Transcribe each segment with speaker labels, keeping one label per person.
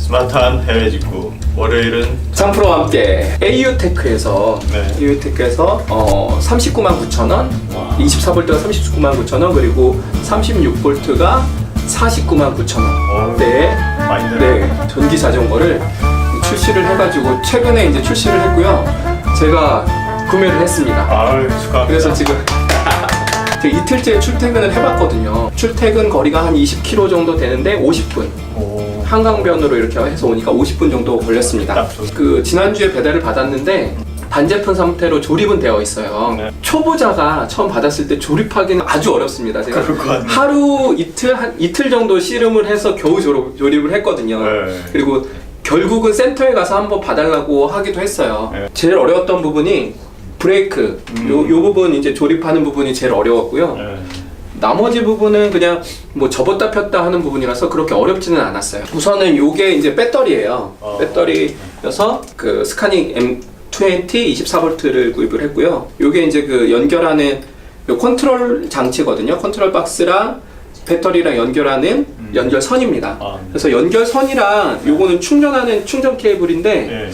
Speaker 1: 스마트한 해외 직구. 월요일은
Speaker 2: 상프로와 함께 AU테크에서
Speaker 1: 네.
Speaker 2: AU테크에서 399,900원,
Speaker 1: 와.
Speaker 2: 24V가 399,900원, 그리고 36V가 499,900원. 네,
Speaker 1: 많이 들어요.
Speaker 2: 네, 전기 자전거를 출시를 해가지고 최근에 이제 출시를 했고요. 제가 구매를 했습니다.
Speaker 1: 아유, 축하합니다.
Speaker 2: 그래서 지금 제가 이틀째 출퇴근을 해봤거든요. 출퇴근 거리가 한 20km 정도 되는데 50분.
Speaker 1: 오.
Speaker 2: 한강변으로 이렇게 해서 오니까 50분 정도 걸렸습니다.
Speaker 1: 딱 좋습니다.
Speaker 2: 그 지난주에 배달을 받았는데 반제품 상태로 조립은 되어 있어요.
Speaker 1: 네.
Speaker 2: 초보자가 처음 받았을 때 조립하기는 아주 어렵습니다. 제가
Speaker 1: 그럴 것 같네요.
Speaker 2: 하루 이틀 정도 씨름을 해서 겨우 조립을 했거든요.
Speaker 1: 네.
Speaker 2: 그리고 결국은 센터에 가서 한번 봐달라고 하기도 했어요.
Speaker 1: 네.
Speaker 2: 제일 어려웠던 부분이 브레이크, 요 부분 이제 조립하는 부분이 제일 어려웠고요.
Speaker 1: 네.
Speaker 2: 나머지 부분은 그냥 뭐 접었다 폈다 하는 부분이라서 그렇게 어렵지는 않았어요. 우선은 요게 이제 배터리예요. 배터리여서 그 스카닉 M20 24V를 구입을 했고요. 요게 이제 그 연결하는 요 컨트롤 장치거든요. 컨트롤 박스랑 배터리랑 연결하는 연결선입니다.
Speaker 1: 아.
Speaker 2: 그래서 연결선이랑 요거는 충전하는 충전 케이블인데
Speaker 1: 네.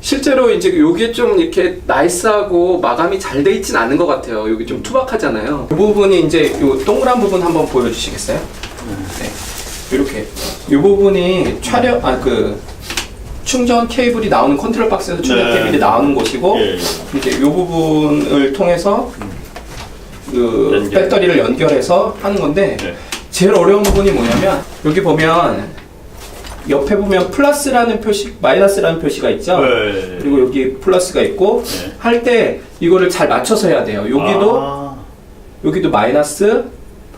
Speaker 2: 실제로 이제 요게 좀 이렇게 나이스하고 마감이 잘 돼 있진 않은 것 같아요. 여기 좀 투박하잖아요. 이 부분이 이제 요 동그란 부분 한번 보여주시겠어요? 네. 이렇게 이 부분이 그 충전 케이블이 나오는 컨트롤 박스에서 충전
Speaker 1: 네.
Speaker 2: 케이블이 나오는 곳이고
Speaker 1: 예.
Speaker 2: 이제 이 부분을 통해서 그
Speaker 1: 연결.
Speaker 2: 배터리를 연결해서 하는 건데
Speaker 1: 네.
Speaker 2: 제일 어려운 부분이 뭐냐면 여기 보면 옆에 보면 플러스라는 표시, 마이너스라는 표시가 있죠.
Speaker 1: 네.
Speaker 2: 그리고 여기 플러스가 있고
Speaker 1: 네.
Speaker 2: 할 때 이거를 잘 맞춰서 해야 돼요. 여기도 마이너스,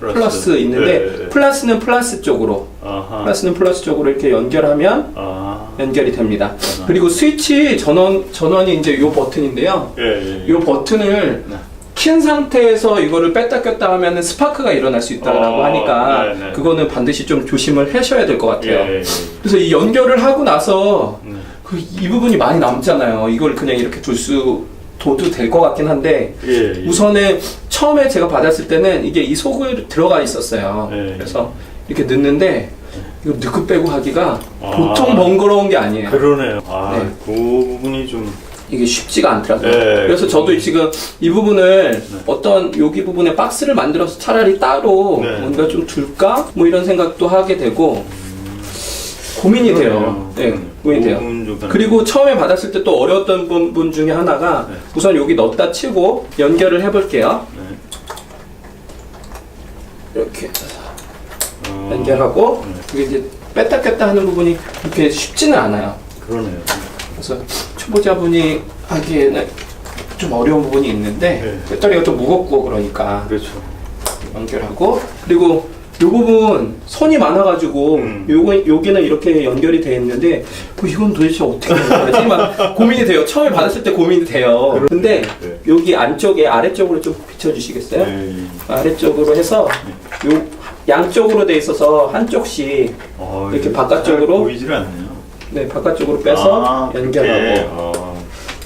Speaker 2: 플러스 있는데
Speaker 1: 네.
Speaker 2: 플러스는 플러스 쪽으로,
Speaker 1: 아하.
Speaker 2: 플러스는 플러스 쪽으로 이렇게 연결하면
Speaker 1: 아.
Speaker 2: 연결이 됩니다. 그리고 스위치 전원이 이제 요 버튼인데요.
Speaker 1: 예.
Speaker 2: 요 버튼을
Speaker 1: 네.
Speaker 2: 킨 상태에서 이거를 뺐다 꼈다 하면 스파크가 일어날 수 있다고 하니까
Speaker 1: 네.
Speaker 2: 그거는 반드시 좀 조심을 하셔야 될 것 같아요.
Speaker 1: 예.
Speaker 2: 그래서 이 연결을 하고 나서
Speaker 1: 네.
Speaker 2: 이 부분이 많이 남잖아요. 이걸 그냥 이렇게 둬도 될 것 같긴 한데
Speaker 1: 예.
Speaker 2: 우선은 처음에 제가 받았을 때는 이게 이 속에 들어가 있었어요.
Speaker 1: 네.
Speaker 2: 그래서 이렇게 넣는데 이거 넣고 빼고 하기가
Speaker 1: 아.
Speaker 2: 보통 번거로운 게 아니에요.
Speaker 1: 그러네요. 아,
Speaker 2: 네.
Speaker 1: 그 부분이 좀.
Speaker 2: 이게 쉽지가 않더라고요.
Speaker 1: 네.
Speaker 2: 그래서 저도 지금 이 부분을 어떤 여기 부분에 박스를 만들어서 차라리 따로
Speaker 1: 네.
Speaker 2: 뭔가 좀 둘까? 뭐 이런 생각도 하게 되고 고민이 돼요. 네, 고민이 돼요. 그리고 처음에 받았을 때 또 어려웠던 부분 중에 하나가
Speaker 1: 네.
Speaker 2: 우선 여기 넣었다 치고 연결을 해볼게요.
Speaker 1: 네.
Speaker 2: 이렇게 연결하고 이게 이제 뺐다 꼈다 하는 부분이 그렇게 쉽지는 않아요.
Speaker 1: 그러네요.
Speaker 2: 그래서 초보자분이 하기에는 좀 어려운 부분이 있는데
Speaker 1: 네.
Speaker 2: 배터리가 좀 무겁고 그러니까
Speaker 1: 그렇죠.
Speaker 2: 연결하고 그리고 이 부분 선이 많아가지고 여기는 이렇게 연결이 돼 있는데 이건 도대체 어떻게 연결하지? 막 고민이 돼요. 처음에 받았을 때 고민이 돼요. 근데
Speaker 1: 네.
Speaker 2: 여기 안쪽에 아래쪽으로 좀 비춰주시겠어요?
Speaker 1: 네.
Speaker 2: 아래쪽으로 해서 요 양쪽으로 돼 있어서 한쪽씩 이렇게 바깥쪽으로
Speaker 1: 보이질 않네요.
Speaker 2: 네 바깥쪽으로 빼서 연결하고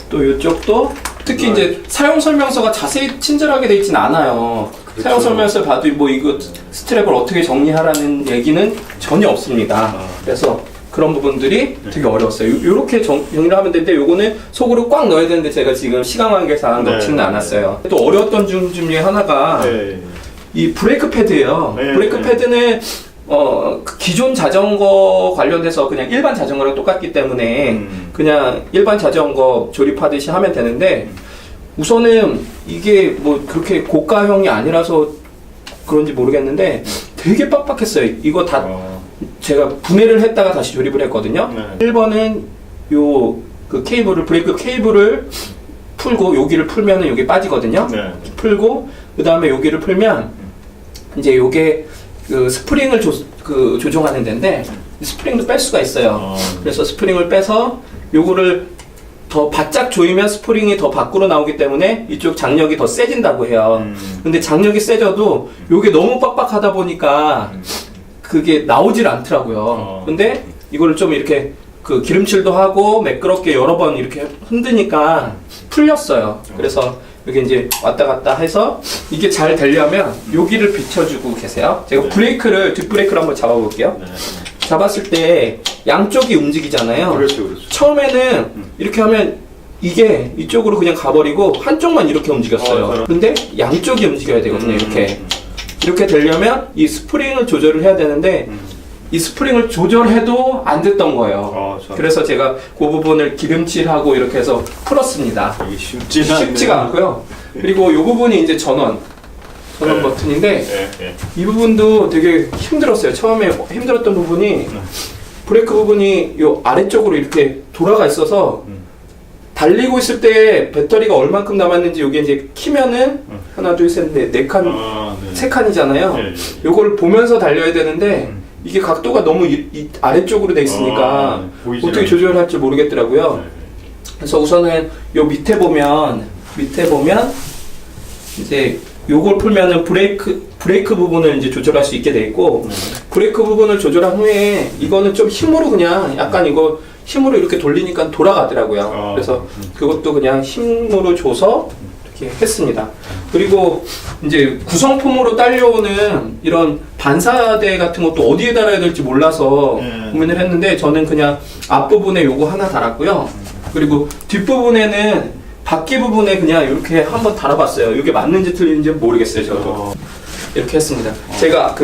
Speaker 2: 또 이쪽도 특히 이제 사용 설명서가 자세히 친절하게 돼 있진 않아요.
Speaker 1: 그렇죠.
Speaker 2: 사용 설명서 봐도 뭐 이거 스트랩을 어떻게 정리하라는 얘기는 전혀 없습니다. 그래서 그런 부분들이 되게 어려웠어요. 요렇게 정리를 하면 되는데 요거는 속으로 꽉 넣어야 되는데 제가 지금 시간 관계상
Speaker 1: 네.
Speaker 2: 넣지는 않았어요. 또 어려웠던 중 중에 하나가
Speaker 1: 네.
Speaker 2: 이 브레이크 패드예요.
Speaker 1: 네.
Speaker 2: 브레이크 패드는 그 기존 자전거 관련돼서 그냥 일반 자전거랑 똑같기 때문에 그냥 일반 자전거 조립하듯이 하면 되는데 우선은 이게 뭐 그렇게 고가형이 아니라서 그런지 모르겠는데 되게 빡빡했어요. 이거 다 제가 분해를 했다가 다시 조립을 했거든요.
Speaker 1: 네.
Speaker 2: 1번은 요 그 케이블을 브레이크 케이블을 풀고 여기를 풀면은 여기 빠지거든요.
Speaker 1: 네.
Speaker 2: 풀고 그 다음에 여기를 풀면 이제 요게 그 스프링을 조종하는 데인데 스프링도 뺄 수가 있어요. 그래서 스프링을 빼서 요거를 더 바짝 조이면 스프링이 더 밖으로 나오기 때문에 이쪽 장력이 더 세진다고 해요. 근데 장력이 세져도 요게 너무 빡빡하다 보니까 그게 나오질 않더라고요. 근데 이거를 좀 이렇게 그 기름칠도 하고 매끄럽게 여러 번 이렇게 흔드니까 풀렸어요. 그래서 여기 이제 왔다 갔다 해서 이게 잘 되려면 여기를 비춰주고 계세요. 제가 브레이크를 뒷브레이크를 한번 잡아볼게요. 잡았을 때 양쪽이 움직이잖아요.
Speaker 1: 그렇죠, 그렇죠.
Speaker 2: 처음에는 이렇게 하면 이게 이쪽으로 그냥 가버리고 한쪽만 이렇게 움직였어요. 근데 양쪽이 움직여야 되거든요. 이렇게 되려면 이 스프링을 조절을 해야 되는데 이 스프링을 조절해도 안 됐던 거예요. 그래서 제가 그 부분을 기름칠하고 이렇게 해서 풀었습니다.
Speaker 1: 이게 쉽지가
Speaker 2: 않고요. 그리고 이 부분이 이제 전원 버튼인데
Speaker 1: 네.
Speaker 2: 이 부분도 되게 힘들었어요. 처음에 힘들었던 부분이 브레이크 부분이 이 아래쪽으로 이렇게 돌아가 있어서 달리고 있을 때 배터리가 얼만큼 남았는지 여기 이제 키면은 하나 둘 셋 넷 네 칸 세 칸이잖아요. 요걸 보면서 달려야 되는데 이게 각도가 너무 이 아래쪽으로 돼 있으니까 어떻게 조절할지 모르겠더라고요. 그래서 우선은 요 밑에 보면 이제 요걸 풀면은 브레이크 부분을 이제 조절할 수 있게 돼 있고 브레이크 부분을 조절한 후에 이거는 좀 힘으로 그냥 약간 이거 힘으로 이렇게 돌리니까 돌아가더라고요. 그래서 그것도 그냥 힘으로 줘서 이렇게 했습니다. 그리고 이제 구성품으로 딸려오는 이런 반사대 같은 것도 어디에 달아야 될지 몰라서 고민을 했는데 저는 그냥 앞부분에 요거 하나 달았고요. 그리고 뒷부분에는 바퀴 부분에 그냥 이렇게 한번 달아봤어요. 이게 맞는지 틀리는지 모르겠어요. 저도 이렇게 했습니다. 제가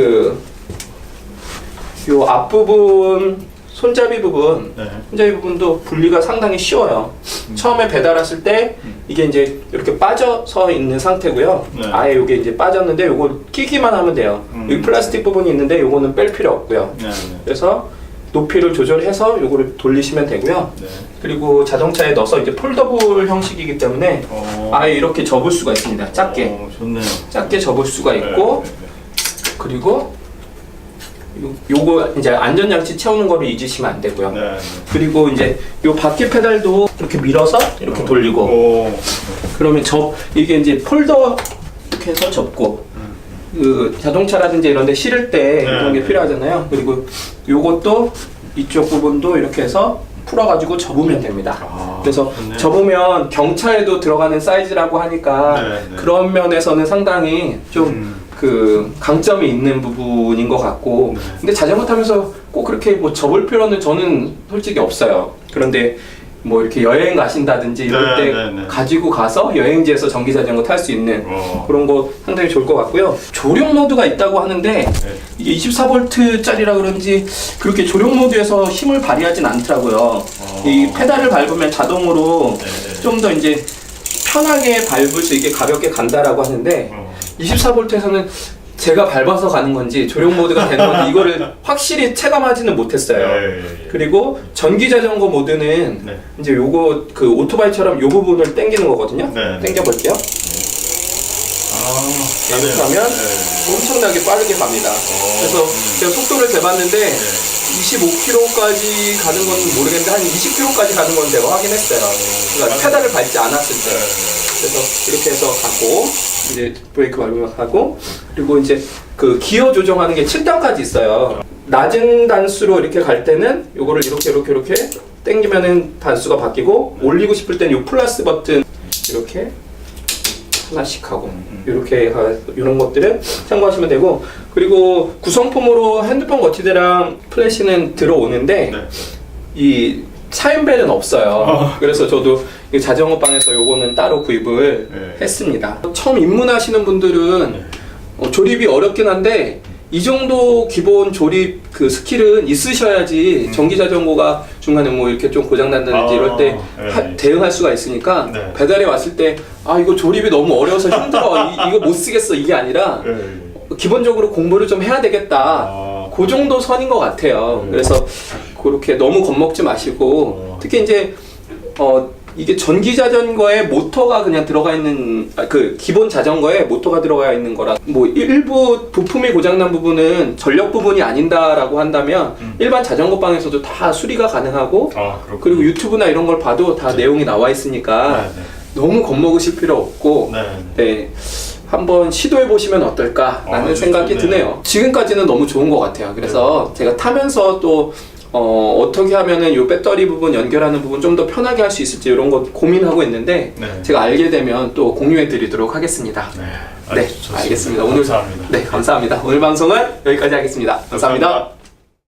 Speaker 2: 요 앞부분 손잡이 부분도 분리가 상당히 쉬워요. 처음에 배달 왔을 때 이게 이제 이렇게 빠져서 있는 상태고요. 아예 이게 이제 빠졌는데 요거 끼기만 하면 돼요. 여기 플라스틱 부분이 있는데 요거는 뺄 필요 없고요. 그래서 높이를 조절해서 요거를 돌리시면 되고요. 그리고 자동차에 넣어서 이제 폴더블 형식이기 때문에 아예 이렇게 접을 수가 있습니다. 작게.
Speaker 1: 좋네요.
Speaker 2: 작게 접을 수가 있고 그리고 요거 이제 안전장치 채우는 거를 잊으시면 안 되고요. 그리고 이제 요 바퀴 페달도 이렇게 밀어서 이렇게 돌리고 그러면 이게 이제 폴더 이렇게 해서 접고 그 자동차라든지 이런 데 실을 때 이런 게 필요하잖아요. 그리고 요것도 이쪽 부분도 이렇게 해서 풀어가지고 접으면 됩니다. 그래서
Speaker 1: 좋네요.
Speaker 2: 접으면 경차에도 들어가는 사이즈라고 하니까 그런 면에서는 상당히 좀 그 강점이 있는 부분인 것 같고 근데 자전거 타면서 꼭 그렇게 뭐 접을 필요는 저는 솔직히 없어요. 그런데 뭐 이렇게 여행 가신다든지 이럴 때 가지고 가서 여행지에서 전기 자전거 탈 수 있는 그런 거 상당히 좋을 것 같고요. 조력 모드가 있다고 하는데 이게 24V짜리라 그런지 그렇게 조력 모드에서 힘을 발휘하진 않더라고요. 이 페달을 밟으면 자동으로 좀 더 이제 편하게 밟을 수 있게 가볍게 간다라고 하는데 24V에서는 제가 밟아서 가는 건지 조력 모드가 되는 건지 이거를 확실히 체감하지는 못했어요. 그리고 전기 자전거 모드는 이제 요거 그 오토바이처럼 요 부분을 당기는 거거든요. 당겨 볼게요. 이렇게 하면 엄청나게 빠르게 갑니다. 그래서 제가 속도를 재봤는데 25km까지 가는 건 모르겠는데 한 20km까지 가는 건 제가 확인했어요. 그러니까 페달을 밟지 않았을 때. 그래서 이렇게 해서 가고 이제 브레이크 밟으면 가고 그리고 이제 그 기어 조정하는 게 7단까지 있어요. 낮은 단수로 이렇게 갈 때는 요거를 이렇게 당기면은 단수가 바뀌고 올리고 싶을 때는 요 플러스 버튼 이렇게 하나씩 하고 이렇게 이런 것들은 참고하시면 되고 그리고 구성품으로 핸드폰 거치대랑 플래시는 들어오는데 이 차인벨은 없어요. 그래서 저도 이 자전거 방에서 요거는 따로 구입을 했습니다. 처음 입문하시는 분들은 조립이 어렵긴 한데 이 정도 기본 조립 그 스킬은 있으셔야지 전기 자전거가 중간에 뭐 이렇게 좀 고장 난다든지 이럴 때 대응할 수가 있으니까 배달에 왔을 때 아 이거 조립이 너무 어려워서 힘들어 이거 못 쓰겠어 이게 아니라 기본적으로 공부를 좀 해야 되겠다 그 정도 선인 것 같아요. 그래서 그렇게 너무 겁먹지 마시고 특히 이제 이게 전기 자전거에 모터가 그냥 들어가 있는 그 기본 자전거에 모터가 들어가 있는 거라 뭐 일부 부품이 고장난 부분은 전력 부분이 아닌다라고 한다면 일반 자전거 방에서도 다 수리가 가능하고 그리고 유튜브나 이런 걸 봐도 다 내용이 나와 있으니까 너무 겁먹으실 필요 없고 한번 시도해 보시면 어떨까라는 생각이 드네요. 지금까지는 너무 좋은 것 같아요. 그래서 제가 타면서 또 어떻게 하면은 이 배터리 부분 연결하는 부분 좀 더 편하게 할 수 있을지 이런 거 고민하고 있는데 제가 알게 되면 또 공유해 드리도록 하겠습니다. 네, 알겠습니다. 오늘
Speaker 1: 감사합니다.
Speaker 2: 네, 감사합니다. 오늘 방송은 여기까지 하겠습니다. 감사합니다.